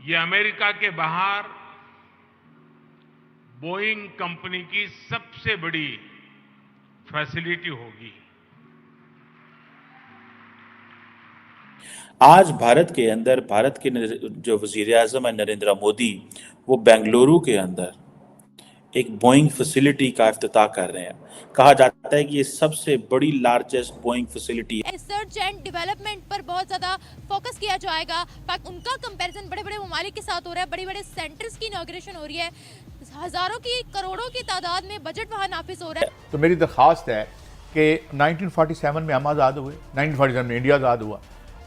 ये अमेरिका के बाहर बोइंग कंपनी की सबसे बड़ी फैसिलिटी होगी। आज भारत के अंदर भारत के जो वजीर आजम है नरेंद्र मोदी, वो बेंगलुरु के अंदर एक बोइंग फैसिलिटी का इफ्तिताह कर रहे हैं। कहा जाता है कि ये सबसे बड़ी लार्जेस्ट बोइंग फैसिलिटी है। रिसर्च एंड डेवलपमेंट पर बहुत ज़्यादा फोकस किया जाएगा। उनका कंपैरिजन बड़े बड़े ममालिक के साथ हो रहा है, बड़ी बड़े सेंटर्स की इनॉग्रेशन हो रही है, हज़ारों की करोड़ों की तादाद में बजट वहाँ नाफिज हो रहा है। तो मेरी दरख्वास्त है कि 1947 में हम आज़ाद हुए, 1947 में इंडिया आज़ाद हुआ।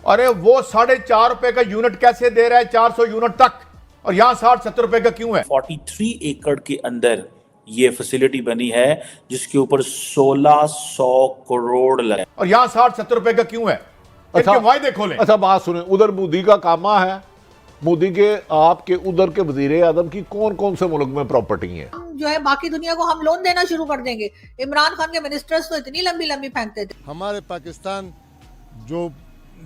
अरे वो ₹4.5 का यूनिट कैसे दे रहा है 400 यूनिट तक, और यहाँ 60-70 रुपए का क्यों है? 43 एकड़ के अंदर ये फैसिलिटी बनी है जिसके ऊपर 1600 करोड़ लगे, और यहाँ 60-70 रुपए का क्यों है? अच्छा वायदे खोलें। अच्छा बात सुने, उधर मोदी का कामा है, मोदी के आपके उधर के वजीर आजम की कौन कौन से मुल्क में प्रॉपर्टी है? जो है बाकी दुनिया को हम लोन देना शुरू कर देंगे। इमरान खान के मिनिस्टर्स तो इतनी लंबी लंबी फेंकते थे। हमारे पाकिस्तान जो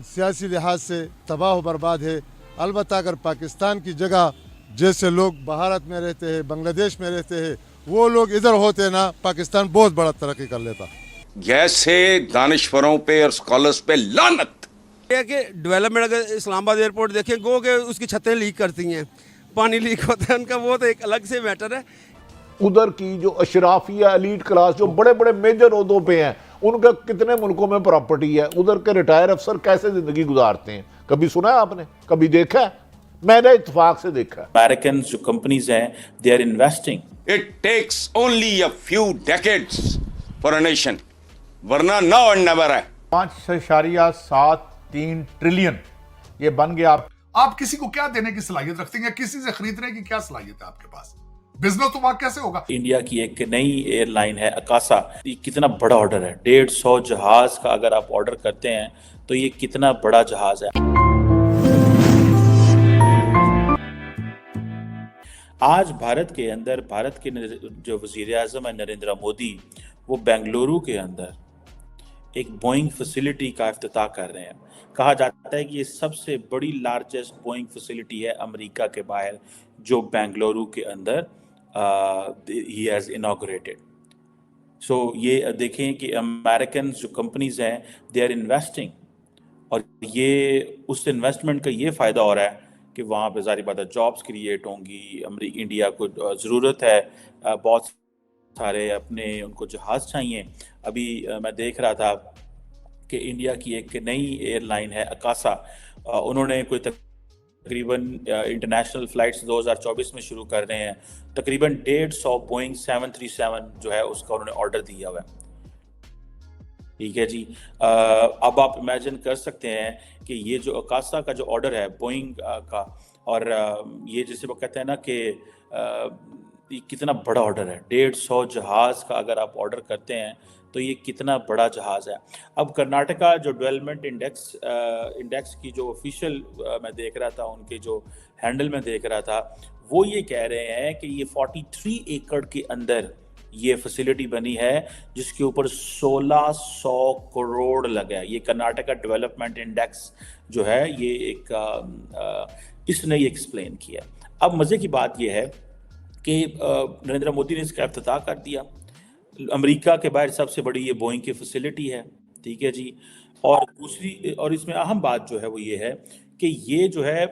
सियासी लिहाज से तबाह बर्बाद है, अलबत्ता अगर पाकिस्तान की जगह जैसे लोग भारत में रहते हैं, बांग्लादेश में रहते हैं, वो लोग इधर होते ना, पाकिस्तान बहुत बड़ा तरक्की कर लेता। जैसे दानिश्वरों पे और स्कॉलर्स पे लानत है कि डेवलपमेंट, अगर इस्लामाबाद एयरपोर्ट देखें, गो के उसकी छतें लीक करती हैं, पानी लीक होता है उनका, वो तो एक अलग से मैटर है। उधर की जो अशराफिया एलीट क्लास जो बड़े बड़े मेजर ओहदों पे हैं, उनका कितने मुल्कों में प्रॉपर्टी है? उधर के रिटायर अफसर कैसे जिंदगी गुजारते हैं? कभी सुना है आपने? कभी देखा है? मैंने इत्तेफाक से देखा है। अमेरिकन जो कंपनीज हैं, they are investing. It takes only a few decades for a nation, वरना नाउ एंड नेवर है। 5.73 ट्रिलियन ये बन गया। आप किसी को क्या देने की सलाहियत रखते हैं, किसी से खरीदने की क्या सलाहियत है आपके पास? बिजनेस तो वहां कैसे होगा? इंडिया की एक नई एयरलाइन है अकासा, ये कितना बड़ा ऑर्डर है, 150 जहाज का अगर आप ऑर्डर करते हैं तो ये कितना बड़ा जहाज है। आज भारत के अंदर भारत के जो वजीर आजम है नरेंद्र मोदी, वो बेंगलुरु के अंदर एक बोइंग फैसिलिटी का इफ्तिताह कर रहे हैं। कहा जाता है कि ये सबसे बड़ी लार्जेस्ट बोइंग फैसिलिटी है अमेरिका के बाहर, जो बेंगलुरु के अंदर ही हैज़ इनॉग्रेटेड। सो ये देखें कि अमेरिकन जो कंपनीज हैं, दे आर इन्वेस्टिंग, और ये उस इन्वेस्टमेंट का ये फ़ायदा हो रहा है कि वहाँ पे ज़ाहिर बात है जॉब्स क्रिएट होंगी। इंडिया को ज़रूरत है बहुत सारे अपने उनको जहाज़ चाहिए। अभी मैं देख रहा था कि इंडिया की एक नई एयरलाइन है अकासा, उन्होंने कोई तकरीबन इंटरनेशनल फ़्लाइट्स 2024 में शुरू कर रहे हैं। तकरीबन 150 बोइंग 737 जो है उसका उन्होंने ऑर्डर दिया हुआ है। ठीक है जी। अब आप इमेजिन कर सकते हैं कि ये जो अकासा का जो ऑर्डर है बोइंग का, और ये जैसे वो कहते हैं ना कि ये कितना बड़ा ऑर्डर है, 150 जहाज़ का अगर आप ऑर्डर करते हैं तो ये कितना बड़ा जहाज़ है। अब कर्नाटका जो डेवलपमेंट इंडेक्स की जो ऑफिशियल मैं देख रहा था, उनके जो हैंडल में देख रहा था, वो ये कह रहे हैं कि ये 43 एकड़ के अंदर ये फैसिलिटी बनी है जिसके ऊपर 1600 करोड़ लगा है। ये कर्नाटका डेवलपमेंट इंडेक्स जो है, ये एक इसने ये एक्सप्लेन किया। अब मज़े की बात ये है कि नरेंद्र मोदी ने इसका इफ्तिताह कर दिया। अमेरिका के बाहर सबसे बड़ी ये बोइंग की फैसिलिटी है, ठीक है जी। और दूसरी और इसमें अहम बात जो है वो ये है कि ये जो है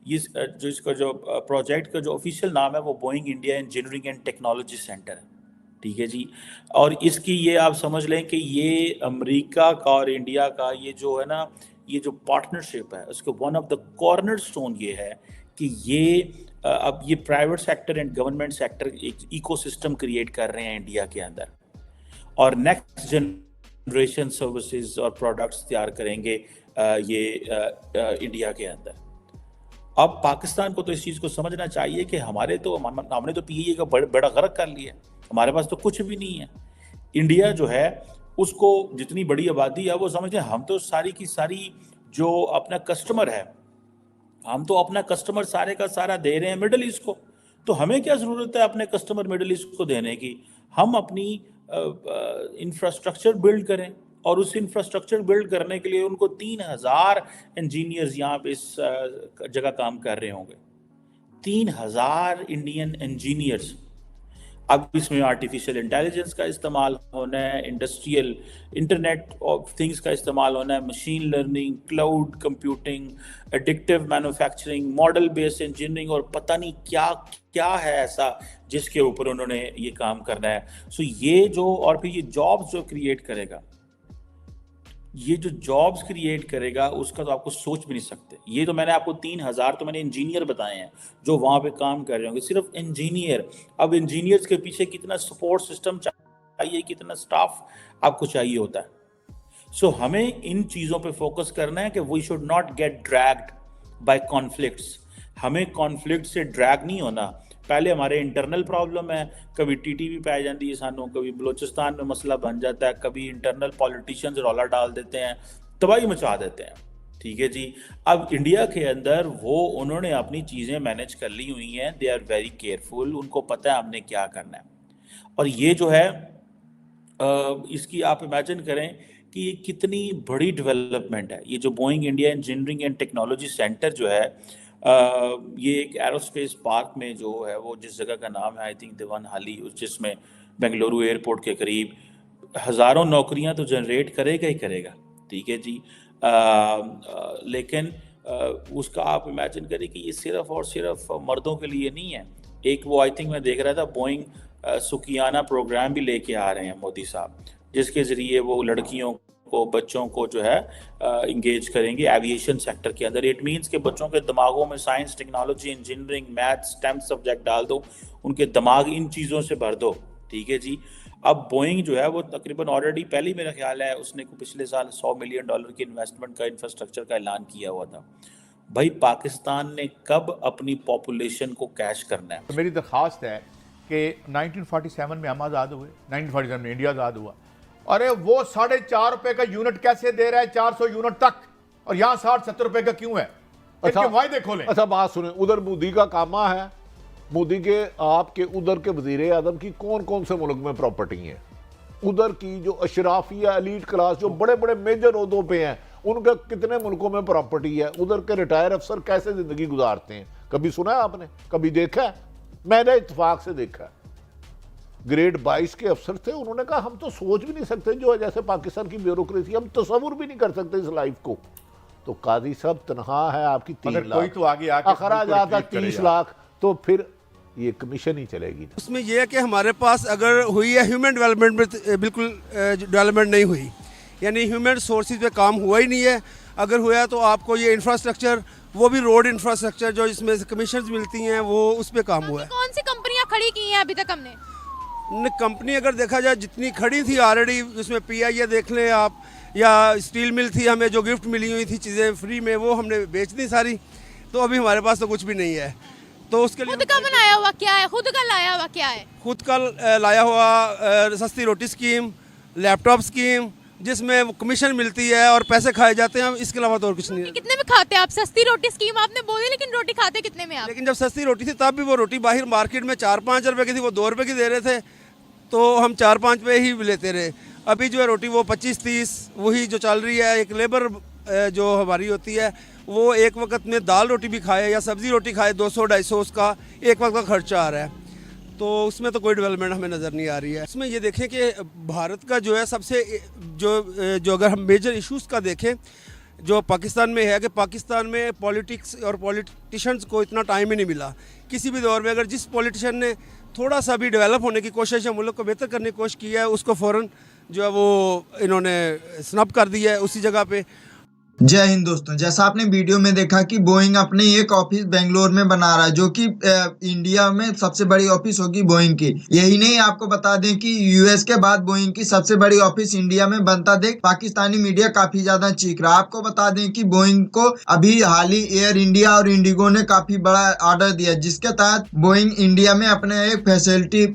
ये जो इसका जो प्रोजेक्ट का जो ऑफिशियल नाम है वो Boeing India engineering and technology centre है, ठीक है जी। और इसकी ये आप समझ लें कि ये अमेरिका का और इंडिया का ये जो है ना, ये जो पार्टनरशिप है, उसके one of the corner stone ये है कि ये अब ये private sector and government sector एक इकोसिस्टम क्रिएट कर रहे हैं इंडिया के अंदर, और नेक्स्ट जनरेशन सर्विसेज और प्रोडक्ट्स तैयार करेंगे ये इंडिया के अंदर। अब पाकिस्तान को तो इस चीज़ को समझना चाहिए कि हमने तो पीए का बड़ा गर्क कर लिया, हमारे पास तो कुछ भी नहीं है। इंडिया जो है उसको जितनी बड़ी आबादी है वो समझते हैं हम तो सारी की सारी जो अपना कस्टमर है, हम तो अपना कस्टमर सारे का सारा दे रहे हैं मिडिल ईस्ट को, तो हमें क्या ज़रूरत है अपने कस्टमर मिडिल ईस्ट को देने की? हम अपनी इंफ्रास्ट्रक्चर बिल्ड करें और उस इंफ्रास्ट्रक्चर बिल्ड करने के लिए उनको 3000 इंजीनियर्स यहाँ पे इस जगह काम कर रहे होंगे। 3000 इंडियन इंजीनियर्स। अब इसमें आर्टिफिशियल इंटेलिजेंस का इस्तेमाल होना है, इंडस्ट्रियल इंटरनेट ऑफ थिंग्स का इस्तेमाल होना है, machine learning, cloud computing, addictive manufacturing, model based engineering और पता नहीं क्या क्या है ऐसा जिसके ऊपर उन्होंने ये काम करना है। सो ये जो, और फिर ये जॉब्स जो क्रिएट करेगा, ये जो जॉब्स क्रिएट करेगा उसका तो आपको सोच भी नहीं सकते। ये तो मैंने आपको 3000 तो मैंने इंजीनियर बताए हैं जो वहाँ पे काम कर रहे होंगे, सिर्फ इंजीनियर। अब इंजीनियर्स के पीछे कितना सपोर्ट सिस्टम चाहिए, कितना स्टाफ आपको चाहिए होता है। सो हमें इन चीज़ों पे फोकस करना है कि we should not get dragged by conflicts. हमें कॉन्फ्लिक्ट से ड्रैग नहीं होना। पहले हमारे इंटरनल प्रॉब्लम है, कभी टीटीपी पाई जाती है सानू, कभी बलूचिस्तान में मसला बन जाता है, कभी इंटरनल पॉलिटिशियंस रौला डाल देते हैं, तबाही मचा देते हैं। ठीक है जी। अब इंडिया के अंदर वो उन्होंने अपनी चीज़ें मैनेज कर ली हुई हैं, दे आर वेरी केयरफुल, उनको पता है हमने क्या करना है। और ये जो है इसकी आप इमेजिन करें कि ये कितनी बड़ी डेवलपमेंट है। ये जो Boeing India engineering and technology centre जो है, ये एक एरोस्पेस पार्क में जो है, वो जिस जगह का नाम है आई थिंक दिवान हाली, जिसमें बेंगलुरु एयरपोर्ट के करीब हज़ारों नौकरियां तो जनरेट करेगा ही करेगा। ठीक है जी। लेकिन उसका आप इमेजिन करें कि ये सिर्फ और सिर्फ मर्दों के लिए नहीं है। एक वो आई थिंक मैं देख रहा था बोइंग सुकियाना प्रोग्राम भी लेके आ रहे हैं मोदी साहब, जिसके ज़रिए वो लड़कियों को, बच्चों को जो है इंगेज करेंगे एविएशन सेक्टर के अंदर। इट मीन्स के बच्चों के दिमागों में science, technology, engineering, maths, stem subject डाल दो, उनके दिमाग इन चीज़ों से भर दो। ठीक है जी। अब बोइंग जो है वो तकरीबन ऑलरेडी पहले मेरा ख्याल है उसने पिछले साल $100 मिलियन की इन्वेस्टमेंट का इंफ्रास्ट्रक्चर का ऐलान किया हुआ था। भाई पाकिस्तान ने कब अपनी पॉपुलेशन को कैश करना है? तो मेरी दरख्वास्त है कि 1947 में हम आज़ाद हुए, 1947 में इंडिया आज़ाद हुआ। अरे वो ₹4.5 का यूनिट कैसे दे रहा है 400 यूनिट तक, और यहाँ 60-70 रुपए का क्यों है? अच्छा वायदे खोलें। अच्छा बात सुने, उधर मोदी का कामा है, मोदी के आपके उधर के वजीर आजम की कौन कौन से मुल्क में प्रॉपर्टी है? उधर की जो अशराफिया एलीट क्लास जो बड़े बड़े मेजर ओहदों पे हैं, उनका कितने मुल्कों में प्रॉपर्टी है? उधर के रिटायर अफसर कैसे जिंदगी गुजारते हैं? कभी सुना है आपने? कभी देखा है? मैंने इत्तेफाक से देखा है। ग्रेड 22 के अफसर थे, उन्होंने कहा हम तो सोच भी नहीं सकते जो जैसे पाकिस्तान की ब्यूरोक्रेसी, हम तस्वुर भी नहीं कर सकते इस लाइफ को। तो काजी साहब तनख्वाह है आपकी 3 लाख, कोई तो आगे आके अखराज आता 30 लाख, तो फिर ये कमीशन ही चलेगी। उसमें यह है कि हमारे पास अगर हुई है ह्यूमन डेवलपमेंट में बिल्कुल डेवलपमेंट नहीं हुई, यानी ह्यूमन सोर्सेज पे काम हुआ ही नहीं है। अगर हुआ तो आपको ये इंफ्रास्ट्रक्चर, वो भी रोड इंफ्रास्ट्रक्चर जो इसमें कमीशन मिलती हैं, वो उस पर काम हुआ है। कौन सी कंपनियां खड़ी की हैं अभी तक हमने? कंपनी अगर देखा जाए जितनी खड़ी थी ऑलरेडी, उसमें PIA देख लें आप, या स्टील मिल थी हमें जो गिफ्ट मिली हुई थी चीज़ें फ्री में, वो हमने बेच दी सारी। तो अभी हमारे पास तो कुछ भी नहीं है। तो उसके लिए खुद का बनाया हुआ क्या है? खुद का लाया हुआ क्या है? खुद का लाया हुआ सस्ती रोटी स्कीम, लैपटॉप स्कीम, जिसमें कमीशन मिलती है और पैसे खाए जाते हैं। इसके अलावा तो और कुछ नहीं है। कितने में खाते हैं आप? सस्ती रोटी स्कीम आपने बोली, लेकिन रोटी खाते कितने में आप? लेकिन जब सस्ती रोटी थी तब भी वो रोटी बाहर मार्केट में 4-5 रुपए की थी, वो 2 रुपए की दे रहे थे, तो हम 4-5 पे ही लेते रहे। अभी जो है रोटी वो 25-30 वही जो चल रही है। एक लेबर जो हमारी होती है वो एक वक्त में दाल रोटी भी खाए या सब्जी रोटी खाए 200-250 उसका एक वक्त का खर्चा आ रहा है। तो उसमें तो कोई डेवलपमेंट हमें नज़र नहीं आ रही है। इसमें ये देखें कि भारत का जो है सबसे जो अगर हम मेजर इश्यूज़ का देखें जो पाकिस्तान में है, कि पाकिस्तान में पॉलिटिक्स और पॉलिटिशियंस को इतना टाइम ही नहीं मिला। किसी भी दौर में अगर जिस पॉलिटिशियन ने थोड़ा सा भी डेवलप होने की कोशिश या मुल्क को बेहतर करने की कोशिश की है, उसको फ़ौरन जो है वो इन्होंने स्नब कर दिया है उसी जगह पे। जय हिंद दोस्तों, जैसा आपने वीडियो में देखा कि बोइंग अपने एक ऑफिस बेंगलोर में बना रहा है, जो कि इंडिया में सबसे बड़ी ऑफिस होगी बोइंग की। यही नहीं, आपको बता दें कि यूएस के बाद बोइंग की सबसे बड़ी ऑफिस इंडिया में बनता देख पाकिस्तानी मीडिया काफी ज्यादा चीख रहा है। आपको बता दें कि बोइंग को अभी हाल ही एयर इंडिया और इंडिगो ने काफी बड़ा ऑर्डर दिया, जिसके तहत बोइंग इंडिया में अपने एक फैसिलिटी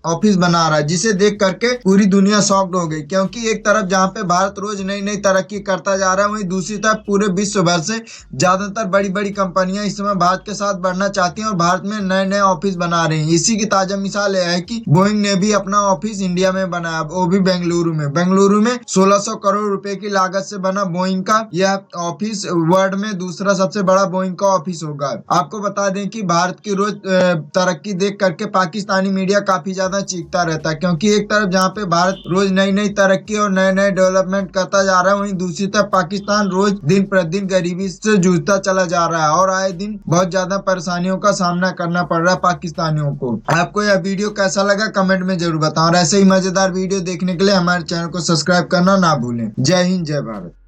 ऑफिस बना रहा है, जिसे देख करके पूरी दुनिया शॉक्ड हो गई। क्योंकि एक तरफ जहाँ पे भारत रोज नई नई तरक्की करता जा रहा है, वहीं दूसरी तरफ पूरे विश्व भर से ज्यादातर बड़ी बड़ी कंपनियां इस समय भारत के साथ बढ़ना चाहती हैं और भारत में नए नए ऑफिस बना रहे हैं। इसी की ताजा मिसाल यह है कि बोइंग ने भी अपना ऑफिस इंडिया में बनाया, वो भी बेंगलुरु में। बेंगलुरु में 1600 करोड़ रुपए की लागत से बना बोइंग का यह ऑफिस वर्ल्ड में दूसरा सबसे बड़ा बोइंग का ऑफिस होगा। आपको बता दें कि भारत की रोज तरक्की देख करके पाकिस्तानी मीडिया काफी ज्यादा चीखता रहता है, क्योंकि एक तरफ जहाँ पे भारत रोज नई नई तरक्की और नए नए डेवलपमेंट करता जा रहा है, वहीं दूसरी तरफ पाकिस्तान रोज दिन प्रतिदिन गरीबी से जूझता चला जा रहा है और आए दिन बहुत ज्यादा परेशानियों का सामना करना पड़ रहा है पाकिस्तानियों को। आपको यह वीडियो कैसा लगा कमेंट में जरूर बताओ और ऐसे ही मजेदार वीडियो देखने के लिए हमारे चैनल को सब्सक्राइब करना ना भूलें। जय हिंद, जय भारत।